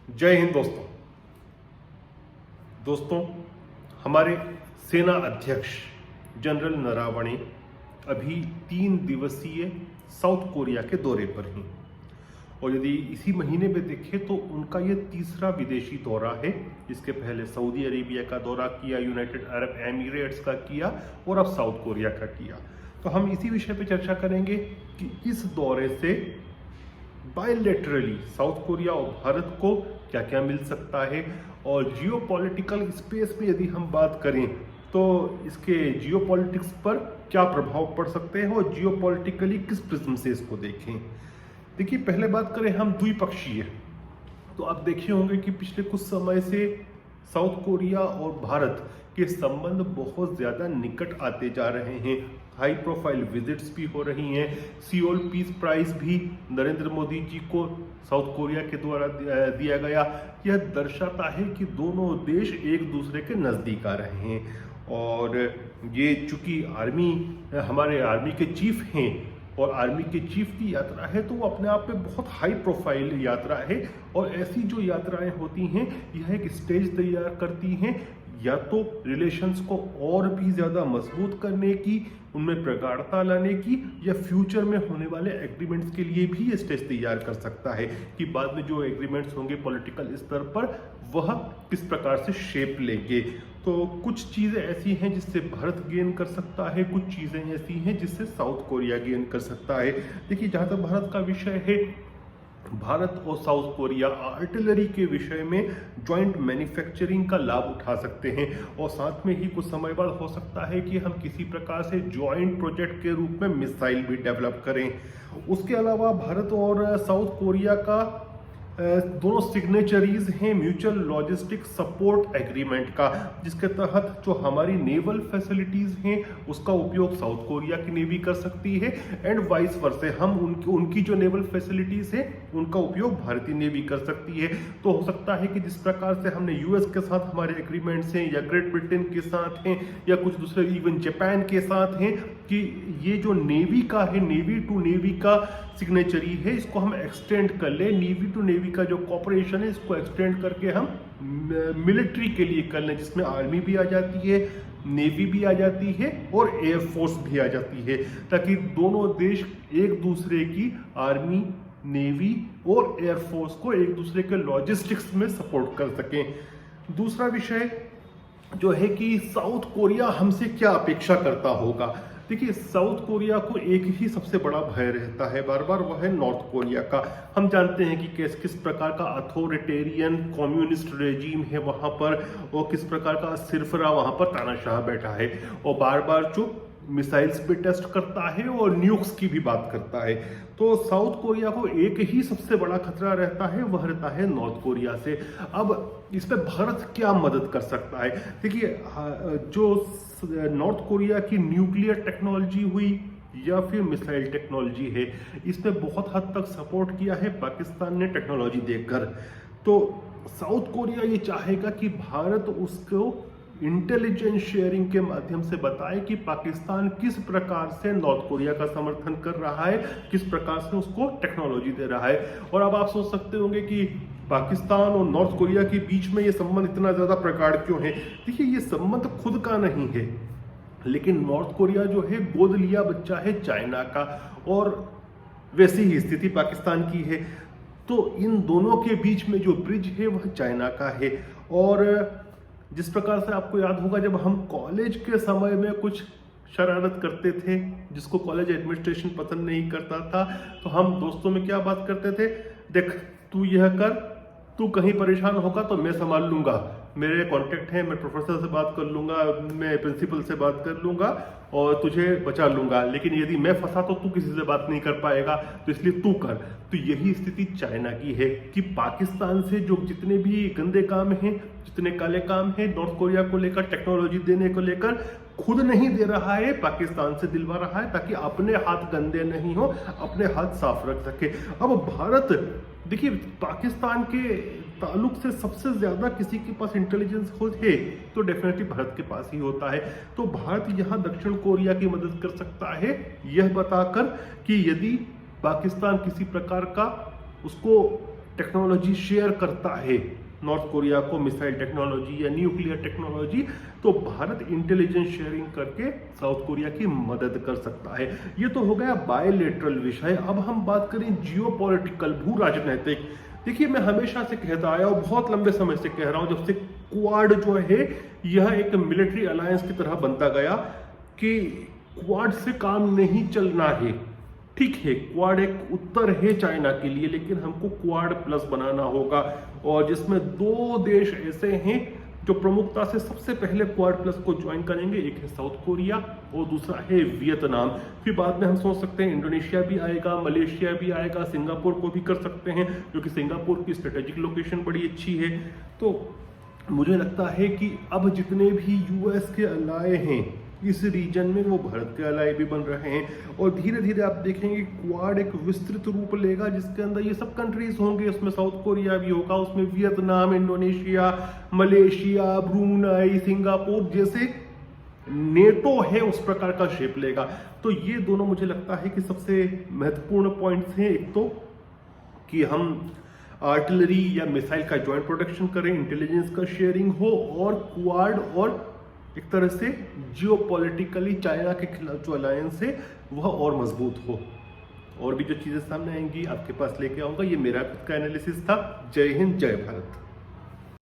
जय हिंद दोस्तों। दोस्तों, हमारे सेना अध्यक्ष जनरल नरवणे अभी 3 दिवसीय साउथ कोरिया के दौरे पर हैं और यदि इसी महीने में देखें तो उनका ये तीसरा विदेशी दौरा है। इसके पहले सऊदी अरेबिया का दौरा किया, यूनाइटेड अरब एमिरेट्स का किया और अब साउथ कोरिया का किया। तो हम इसी विषय पर चर्चा करेंगे कि इस दौरे से बायलैटरली साउथ कोरिया और भारत को क्या क्या मिल सकता है और जियोपॉलिटिकल स्पेस में यदि हम बात करें तो इसके जियोपॉलिटिक्स पर क्या प्रभाव पड़ सकते हैं और जियोपॉलिटिकली किस प्रिज्म से इसको देखें। देखिए, पहले बात करें हम द्विपक्षीय, तो आप देखे होंगे कि पिछले कुछ समय से साउथ कोरिया और भारत के संबंध बहुत ज़्यादा निकट आते जा रहे हैं। हाई प्रोफाइल विजिट्स भी हो रही हैं। सियोल पीस प्राइज भी नरेंद्र मोदी जी को साउथ कोरिया के द्वारा दिया गया। यह दर्शाता है कि दोनों देश एक दूसरे के नज़दीक आ रहे हैं और ये चूंकि हमारे आर्मी के चीफ हैं और आर्मी के चीफ की यात्रा है तो वो अपने आप में बहुत हाई प्रोफाइल यात्रा है और ऐसी जो यात्राएं होती हैं यह एक स्टेज तैयार करती हैं या तो रिलेशंस को और भी ज़्यादा मजबूत करने की, उनमें प्रगाढ़ता लाने की, या फ्यूचर में होने वाले एग्रीमेंट्स के लिए भी ये स्टेज तैयार कर सकता है कि बाद में जो एग्रीमेंट्स होंगे पॉलिटिकल स्तर पर वह किस प्रकार से शेप लेंगे। तो कुछ चीज़ें ऐसी हैं जिससे भारत गेन कर सकता है, कुछ चीज़ें ऐसी हैं जिससे साउथ कोरिया गेन कर सकता है। देखिए, जहाँ तक भारत का विषय है, भारत और साउथ कोरिया आर्टिलरी के विषय में जॉइंट मैन्युफैक्चरिंग का लाभ उठा सकते हैं और साथ में ही कुछ समय बाद हो सकता है कि हम किसी प्रकार से जॉइंट प्रोजेक्ट के रूप में मिसाइल भी डेवलप करें। उसके अलावा भारत और साउथ कोरिया का दोनों सिग्नेचरीज हैं म्यूचुअल लॉजिस्टिक सपोर्ट एग्रीमेंट का, जिसके तहत जो हमारी नेवल फैसिलिटीज हैं उसका उपयोग साउथ कोरिया की नेवी कर सकती है एंड वाइस वर्से हम उनकी जो नेवल फैसिलिटीज है उनका उपयोग भारतीय नेवी कर सकती है। तो हो सकता है कि जिस प्रकार से हमने यूएस के साथ हमारे एग्रीमेंट्स हैं या ग्रेट ब्रिटेन के साथ हैं या कुछ दूसरे इवन जापान के साथ हैं कि ये जो नेवी का है, नेवी टू नेवी का सिग्नेचरी है, इसको हम एक्सटेंड कर ले। नेवी टू नेवी का जो कॉपरेशन है इसको एक्सटेंड करके हम मिलिट्री के लिए कर लें, जिसमें आर्मी भी आ जाती है, नेवी भी आ जाती है और एयरफोर्स भी आ जाती है, ताकि दोनों देश एक दूसरे की आर्मी, नेवी और एयरफोर्स को एक दूसरे के लॉजिस्टिक्स में सपोर्ट कर सकें। दूसरा विषय जो है कि साउथ कोरिया हमसे क्या अपेक्षा करता होगा। देखिए, साउथ कोरिया को एक ही सबसे बड़ा भय रहता है बार बार, वह है नॉर्थ कोरिया का। हम जानते हैं कि किस प्रकार का अथॉरिटेरियन कम्युनिस्ट रेजीम है वहाँ पर और किस प्रकार का सिरफरा वहाँ पर तानाशाह बैठा है और बार बार जो मिसाइल्स पे टेस्ट करता है और न्यूक्स की भी बात करता है। तो साउथ कोरिया को एक ही सबसे बड़ा खतरा रहता है, वह रहता है नॉर्थ कोरिया से। अब इस पे भारत क्या मदद कर सकता है। देखिए, जो नॉर्थ कोरिया की न्यूक्लियर टेक्नोलॉजी हुई या फिर मिसाइल टेक्नोलॉजी है, इसमें बहुत हद तक सपोर्ट किया है पाकिस्तान ने टेक्नोलॉजी देकर। तो साउथ कोरिया ये चाहेगा कि भारत उसको इंटेलिजेंस शेयरिंग के माध्यम से बताए कि पाकिस्तान किस प्रकार से नॉर्थ कोरिया का समर्थन कर रहा है, किस प्रकार से उसको टेक्नोलॉजी दे रहा है। और अब आप सोच सकते होंगे कि पाकिस्तान और नॉर्थ कोरिया के बीच में ये संबंध इतना ज़्यादा प्रगाढ़ क्यों है। देखिए, ये संबंध खुद का नहीं है, लेकिन नॉर्थ कोरिया जो है गोद लिया बच्चा है चाइना का और वैसी ही स्थिति पाकिस्तान की है। तो इन दोनों के बीच में जो ब्रिज है वह चाइना का है। और जिस प्रकार से आपको याद होगा, जब हम कॉलेज के समय में कुछ शरारत करते थे जिसको कॉलेज एडमिनिस्ट्रेशन पसंद नहीं करता था, तो हम दोस्तों में क्या बात करते थे, देख तू यह कर, तू कहीं परेशान होगा तो मैं संभाल लूंगा, मेरे कांटेक्ट हैं, मैं प्रोफेसर से बात कर लूंगा, मैं प्रिंसिपल से बात कर लूंगा और तुझे बचा लूंगा, लेकिन यदि मैं फंसा तो तू किसी से बात नहीं कर पाएगा, तो इसलिए तू कर। तो यही स्थिति चाइना की है कि पाकिस्तान से जो जितने भी गंदे काम हैं, जितने काले काम हैं नॉर्थ कोरिया को लेकर, टेक्नोलॉजी देने को लेकर, खुद नहीं दे रहा है, पाकिस्तान से दिलवा रहा है ताकि अपने हाथ गंदे नहीं हो, अपने हाथ साफ रख सके। अब भारत, देखिए, पाकिस्तान के ताल्लुक से सबसे ज्यादा किसी के पास इंटेलिजेंस है तो डेफिनेटली भारत के पास ही होता है। तो भारत यहाँ दक्षिण कोरिया की मदद कर सकता है यह बताकर कि यदि पाकिस्तान किसी प्रकार का उसको टेक्नोलॉजी शेयर करता है नॉर्थ कोरिया को, मिसाइल टेक्नोलॉजी या न्यूक्लियर टेक्नोलॉजी, तो भारत इंटेलिजेंस शेयरिंग करके साउथ कोरिया की मदद कर सकता है। ये तो हो गया बायलैटरल विषय। अब हम बात करें जियोपॉलिटिकल, भू राजनैतिक। देखिए, मैं हमेशा से कहता आया और बहुत लंबे समय से कह रहा हूं, जब से क्वाड जो है यह एक मिलिट्री अलायंस की तरह बनता गया कि क्वाड से काम नहीं चलना है। ठीक है, क्वाड एक उत्तर है चाइना के लिए, लेकिन हमको क्वाड प्लस बनाना होगा, और जिसमें 2 देश ऐसे हैं जो प्रमुखता से सबसे पहले क्वाड प्लस को ज्वाइन करेंगे। एक है साउथ कोरिया और दूसरा है वियतनाम। फिर बाद में हम सोच सकते हैं इंडोनेशिया भी आएगा, मलेशिया भी आएगा, सिंगापुर को भी कर सकते हैं, क्योंकि सिंगापुर की स्ट्रेटेजिक लोकेशन बड़ी अच्छी है। तो मुझे लगता है कि अब जितने भी यूएस के अलाय हैं इस रीजन में, वो भारत के अलाय भी बन रहे हैं, और धीरे धीरे आप देखेंगे क्वाड एक विस्तृत रूप लेगा जिसके अंदर ये सब कंट्रीज होंगे। उसमें साउथ कोरिया भी होगा, उसमें Vietnam, Indonesia, Malaysia, Brunei, Singapore जैसे नेटो है उस प्रकार का शेप लेगा। तो ये दोनों मुझे लगता है कि सबसे महत्वपूर्ण पॉइंट्स हैं। एक तो कि हम आर्टिलरी या मिसाइल का ज्वाइंट प्रोडक्शन करें, इंटेलिजेंस का शेयरिंग हो, और क्वाड और एक तरह से जियोपॉलिटिकली चाइना के खिलाफ जो अलायंस है वह और मजबूत हो। और भी जो चीजें सामने आएंगी आपके पास लेके आऊंगा। ये मेरा खुद का एनालिसिस था। जय हिंद, जय भारत।